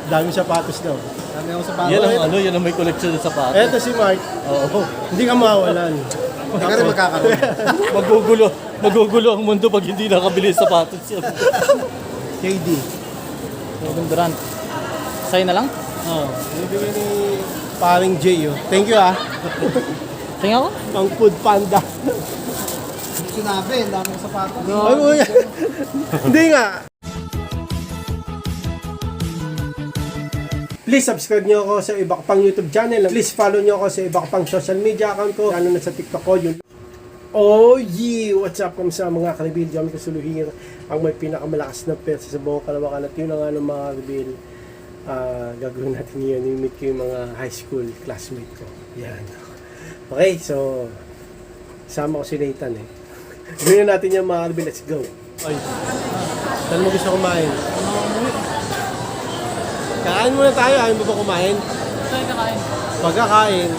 Dami sapatos daw. Dami ako sapatos. Yan ang may collection ng sapatos. Eto si Mark. Oo. Hindi ka mawawalan. Hindi ka rin magkakaroon. Magugulo ang mundo pag hindi nakabili ng sapatos yan. KD. Kevin Durant. Sa'yo na lang? Oh, binibigay ni paring Jay. Oh. Thank you ah. Tingnan ko. Pang food panda. Sinabi, ang dami ng sapatos. Ay, uy. Hindi nga. Please subscribe nyo ako sa iba ko pang YouTube channel. Please follow nyo ako sa iba ko pang social media account ko. Lalo na sa TikTok ko. Yun. Oh yeah! What's up kamusta mga karibil? Diyan ko suluhin ang may pinakamalakas na pesa sa buong Kalawakan. At yun na nga ng mga karibil. Gagawin natin yun. I-meet ko yung mga high school classmate ko. Yan. Okay, so sama ko si Nathan eh. Gawin natin yung mga karibil. Let's go. Ay. Saan mo gusto kumain? Kakain muna tayo. Ayaw mo ba kumain? Saan kakain? Pagkakain,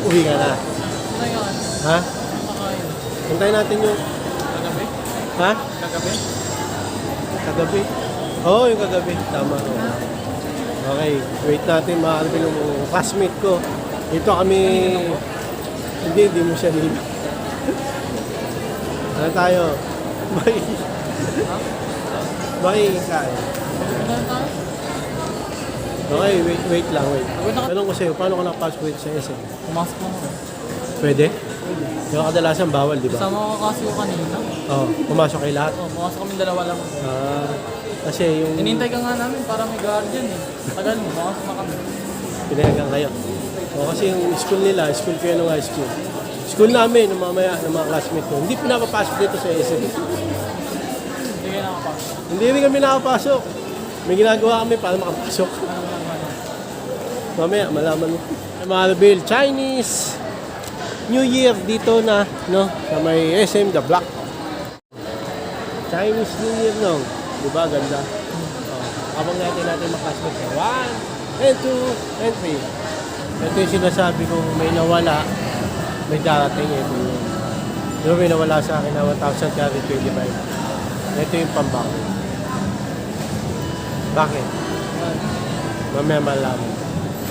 uwi ka na. Saan kakain? Ha? Kakain. Hintayin natin yung... Kagabi? Ha? Kagabi? Kagabi? Oo, yung kagabi. Tama. Okay, wait natin mga kagabi ng classmate ko. Dito kami... Hindi mo siya nila. Ano tayo? May kain. Saan tayo? Okay, wait lang, wait. Tanong ko sa'yo, paano ka nakapasok dito sa SM? Pumasok lang ako. Pwede? Yung kadalasan bawal, di ba? Kasama ko kasi ko kanina. Oo, pumasok kay lahat. Oo, pumasok kami dalawa lang. Kasi yung Inintay ka nga namin para may guardian eh. Tagal mo, pumasok na kami. pinayagan kayo. O, kasi yung school nila, school ko yun ng high school. School namin, ng mamaya, ng mga classmates ko. Hindi pinapapasok dito sa SM. Hindi kayo nakapasok. Hindi rin kami nakapasok. May ginagawa kami para makapasok. Mamaya, malaman mo. Mga Bill, Chinese New Year dito na, no? Sa may SM, The Block. Chinese New Year, no? Diba, ganda? Abang natin mga classmates. 1, and 2, and 3. Ito yung sinasabi kong may nawala, may darating. Ito yun. Diba may nawala sa akin na 1,000 carry 25. Ito yung pambako. Bakit? Mamaya malaman.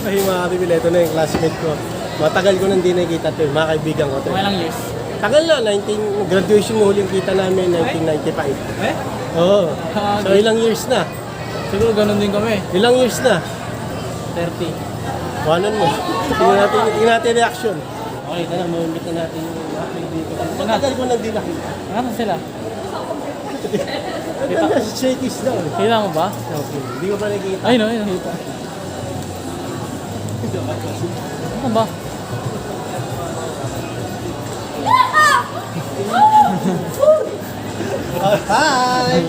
Ay mga kaibigan, ito na yung classmate ko. Matagal ko nang di nakikita ito, mga kaibigan ko ito. Ilang years? Tagal na, graduation mo huling kita namin, 1995. Eh? Oo. So ilang years na? Siguro ganun din kami. Ilang years na? 30. Kuhanan mo. Tingnan natin reaction. Okay, ito na, mamimit na natin yung mga kaibigan. Matagal ko nang di nakita. Ano sila? Ito na, shakies daw. Kita mo ba? Okay, hindi ko pa nakikita. Ay no, yun. Ano ba? Hi!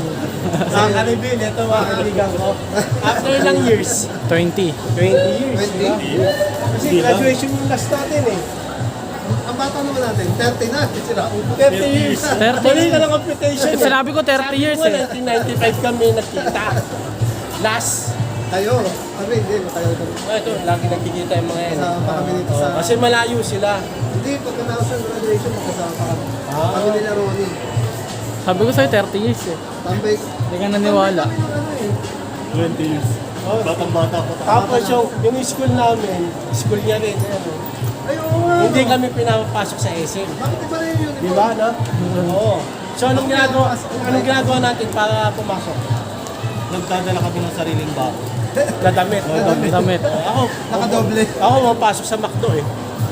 Mga kanibil, ito mga kaibigan ko. After ilang years? 20. 20 years. 20? Kasi graduation yung last natin eh. Ang bata naman natin, 30 na. Sira. 30 years. 30. Mali ka ng computation eh. Sinabi ko 30 years Sabi eh. mo, 1995 kami nakita. Last. Tayo. Sabi, hindi. Matagal kami. Ito, lagi nagkikita yung mga yan. Kasama pa kami dito sa... Kasi malayo sila. Hindi, pagka nakasa ng graduation, magkasama pa kami. Kami nila Ronnie. Sabi ko sa'yo 30 years eh. Tambay. Hindi ka naniwala. 20 years. Batang-bata ko. Tapos yung school namin, school niya rin. Ay, oo nga. Hindi kami pinapasok sa SM. Bakit iba na yung uniform? Di ba, no? Oo. So, anong ginagawa natin para pumasok? Nagdadala kami ng sariling bako. Na damit. Damit. Nakadoble. Ako mapasok sa McDo eh.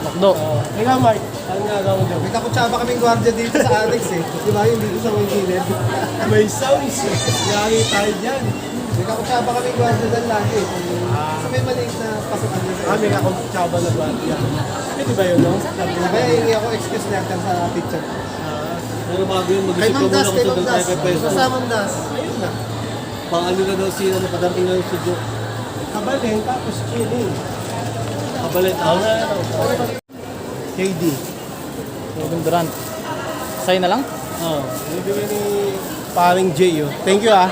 Makdo. Ikaw, Mark, anong ginagawa mo doon? May kakutsaba kaming gwardiya dito sa Alex eh. Di ba yung dito sa may gilid? May sounds eh. Yari tayo dyan. May kakutsaba kaming gwardiya dyan lagi eh. Sa may maliit na pasukan dito. Kami nga kung tsaba na ba? Pwede ba yun, no? Kaya hingi ako excuse letter sa teacher. Pero bago yun, Kay Ma'am Das, kay Ma'am Das. peso. Sa Ma'am Das. Ayun na. Paano na daw si padating na yung studio. Kabalin, tapos chilling. Kabalit. KD. Kevin Durant. Sa'yo na lang? Oo. Binibigay ni paring Jay, oh. Thank you, ah.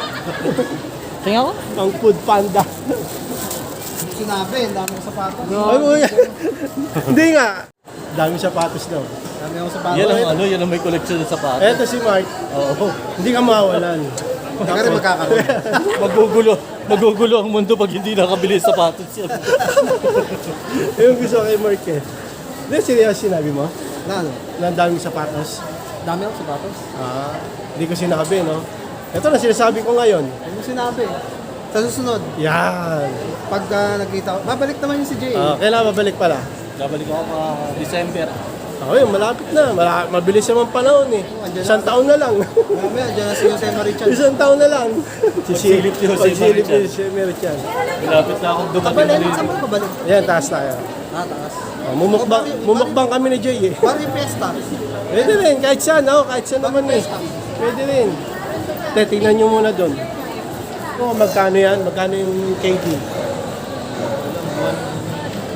Tingnan ko. Ang food panda. Sinabi, ang dami ng sapatos. Ay, uy. Hindi nga. Dami sapatos daw. Dami ako sapatos. Yan ang may collection ng sapatos. Eto si Mark. Oo. Hindi ka mawalan. Kaya rin magkakaroon. Magugulo ang mundo pag hindi nakabili ng sapatos yan. Yung gusto ko kay Mark eh. Hindi, seryoso sinabi mo? Na ano? Na ang daming sapatos. Dami ako sapatos. Hindi ko sinabi, no? Ito na sinasabi ko ngayon. Ano mo sinabi? Sa susunod, Yan. pag nakita ko, babalik naman yung si Jay. Kailan mabalik pala? Babalik ako pa December. Ako yun, malapit na. Mabilis naman panahon eh. Andyan Isang taon na lang. Mamaya, dyan na si Jose Marichan. Isang taon na lang. Pagsilip ni Jose Pagsilip Marichan. ni Jose Marichan. Malapit na akong dumating Kabalik, na saan mo na babalik? Yan, taas tayo. Taas. Mumukbang kami ni Jay eh. Parang yung fiesta. Pwede rin, kahit saan. Kahit saan naman eh. Pwede rin. Tingnan nyo muna doon. Magkano yan? Magkano yung KD?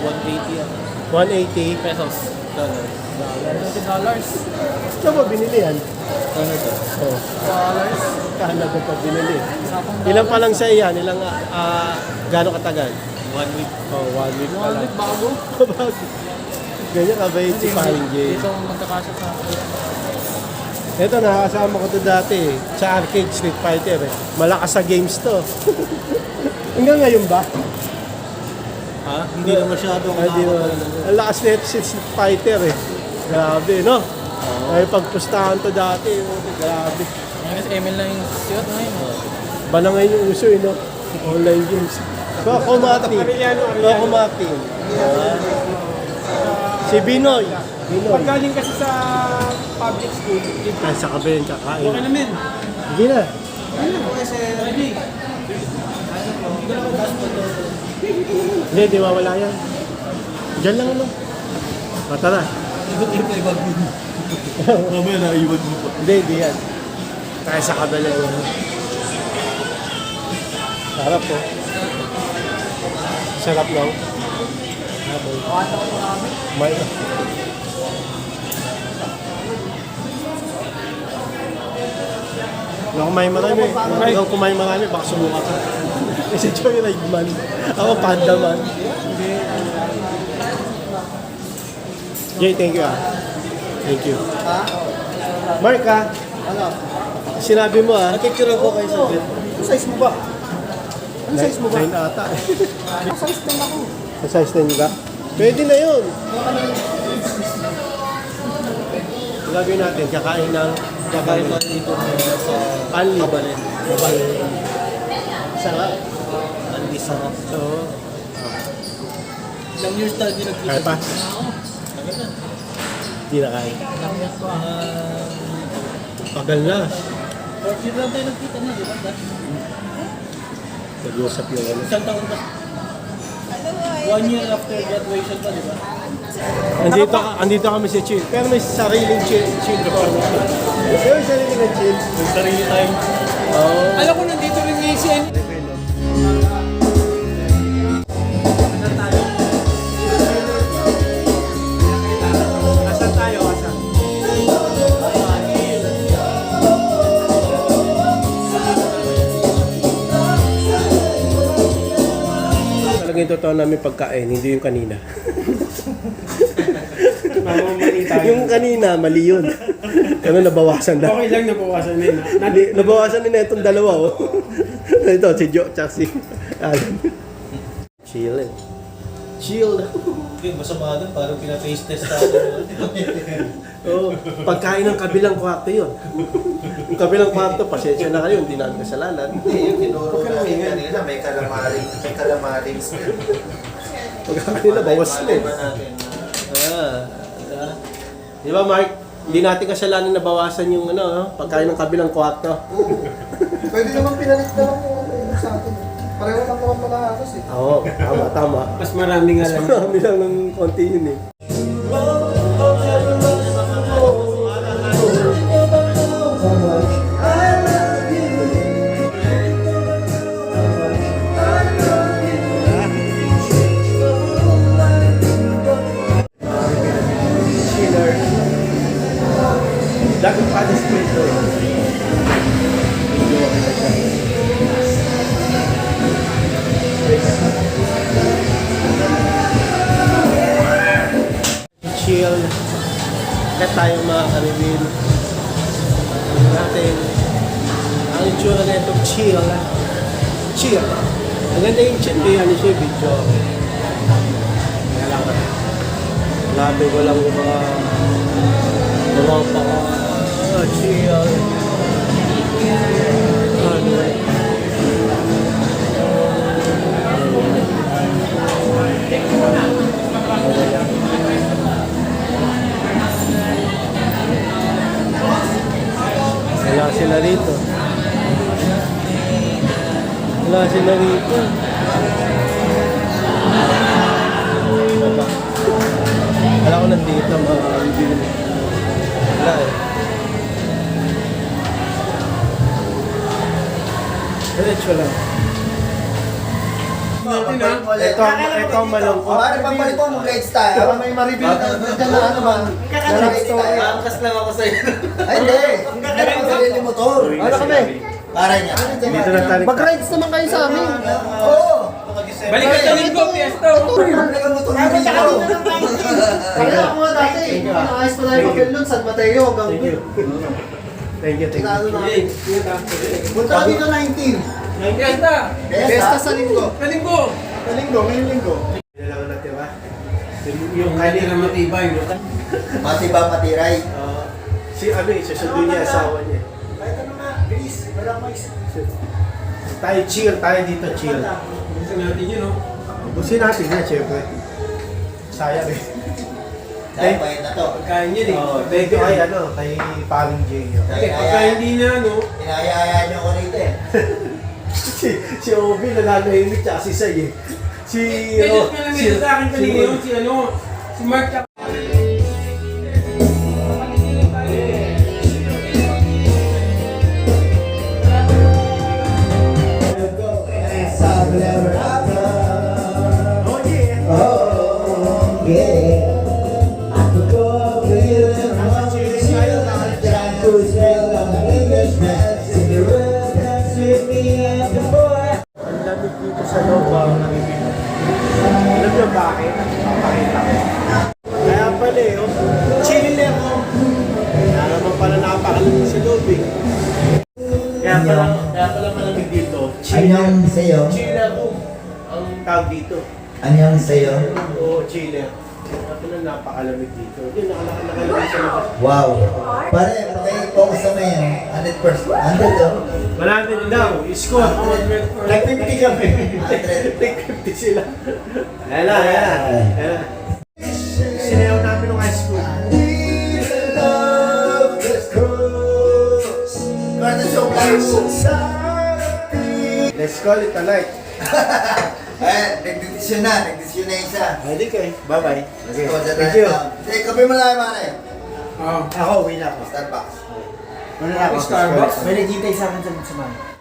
180 yan. 180. Pesos. Dollars. $20. Saan mo binili yan? Canada. Oh. Canada pa binili. Ilan pa lang sa iyan? Ilang, gano'ng katagal? 1 week. Oh, 1 week pa lang. bago. Bago. Ganyan kabait si Paring Jay. Dito magkakasya sa Ito, nakakasama ko to dati eh, sa arcade Street Fighter eh. Malakas sa games to. Hanggang ngayon ba? Ha? Hindi na masyado. Hindi na. Ang lakas na ito sa Street Fighter eh. Grabe, no? Ay, pagpustahan to dati. Grabe. Ngayon, ML lang yung siyot ngayon. Ba na ngayon yung uso eh, no? Online games. So, Kumati. So, Kumati. Si Binoy. Binoy. Galing kasi sa public school. Ay, sa kabilang kakain. naman. Hindi na. Hindi, di mawala yan. Diyan lang ano. Tara. Ikot-ikot na ibag mo. Mamaya naiwan mo pa. Hindi yan. Kaya sa kabila yan. Sarap po. Sarap lang. May... Huwag kumain marami. Huwag kumain marami, baka sumuka ka. Kasi Joyride man. Ako Panda man. Jay, thank you ah. Thank you. Ha? Mark ah, Ano? sinabi mo ah. Picture ako kayo sa bed. Ano size mo ba? Ano size mo ba? 9 ata. Ano size din ako? Sa size 10 ba? Pwede na yun. Gagawin natin, kakain ng Kakain pa dito sa Anli. Kabalin. Sarap. Anli sarap. So, Ilang years tayo din kaya pa? Hindi na kaya. Tagal na. Hindi lang tayo nagkita na, di ba? Nag-uusap yung ano. Isang taon pa. 1 year after graduation pa, di ba? Andito kami sa chill. Pero may sariling chill ko. Pero may sariling na chill. May sarili tayong Oo. Alam ko nandito rin yung ACN. Asan tayo? Asan? Talaga yung totoo namin pagkain, hindi yung kanina. Yung kanina, mali yun. Ano, nabawasan na. Okay lang nabawasan na yun. Nabawasan na itong dalawa, oh. Ito, si Joe, tsaka si Alan. Chill eh. Chill. Okay, masama doon, parang pina-taste test natin. Oo, pagkain ng kabilang kwarto yun. Yung kabilang kwarto, pasensya na kayo, hindi namin kasalanan. Hindi, yung tinuro natin kanina, may calamaring skill. Pagkain nila, bawas na eh. natin. Di ba, Mark? Hindi natin kasalanan na bawasan yung pagkain ng kabilang kwarto. Pwede naman pinalit na lang yung sa atin. Pareho lang naman malakas eh. Oo, tama. Mas marami nga lang. Marami lang ng konti yun eh. Chiller. Dapat pa display to eh. Medyo okay na siya. Chill. Lahat tayo mga karibin. Natin ang itsura na itong chill. Chill. Ang ganda yung chill. Ano siya, video. Kaya lang ka. Labi ko lang yung mga chill. Wala sila rito. Wala sila rito. Wala ko nandito mga bibili. Wala eh. Diretso lang. Ito ang malungkot. Paano papalit mo mag-rides tayo? Para may ma-reveal ka dyan na ano ba? Na-rides tayo. Angkas lang ako sa'yo. Ay, hindi. Ano ang sarili motor? Ano kami? Para niya. Dito na tayo. Mag-rides naman kayo sa amin. Oo. Balikan sa linggo, Piesto! Talagang motor mo dito. Kaya ako nga dati. Pinaayos pa tayo papel nun, San Mateo hanggang Thank you. Thank you, thank Tinalo you. namin. Punta ka dito 19. Fiesta! Besta sa linggo. Sa linggo! Sa linggo, ngayong linggo. Kailangan natin ba? Yung kanina matibay, no? Mati ba patiray? Si ano eh, susunod niya asawa niya. Kahit ano nga, bilis. Walang mais. Tayo chill, tayo dito chill. Gusto natin yun, no? Busin natin yan, syempre. Sayang eh. Dahil pa yun na to. Pagkain yun eh. Thank you kay ano, kay Paring Jay. Kasi pagka hindi na, no? Inayayaan niyo ko rito eh. si Obi nananahimik tsaka si Say eh. Si Kaya ka lang nito sa akin kanina yun, si ano, si Mark tsaka. Ang lamig dito sa loob ang namimili. Alam niyo bakit? Papakita ko. Kaya pala eh, oh, chill ako. Kaya naman pala napakalamig si loob eh. Kaya pala malamig dito. Chill. sa'yo? Chill ako. Ang tawag dito. Anyang sa'yo? Oo, chiller. Kaya pala napakalamig dito. Yun, nakalamig sa labas. Wow. Pare, may focus na yan. 100%. 100 to. 100 daw, score. Nag-50 kami. Nag-50 sila. Ayan na, ayan na. Ayan na. Sinayaw namin nung high school. Let's call it a night. Nagdesisyon na isa. Pwede kayo. Bye-bye. Okay. Thank you. Sige, kape mo lang, mare. Oo. Ako, uwi na ako. Starbucks. Wala na ako. Starbucks. May naghintay sa akin sa mga.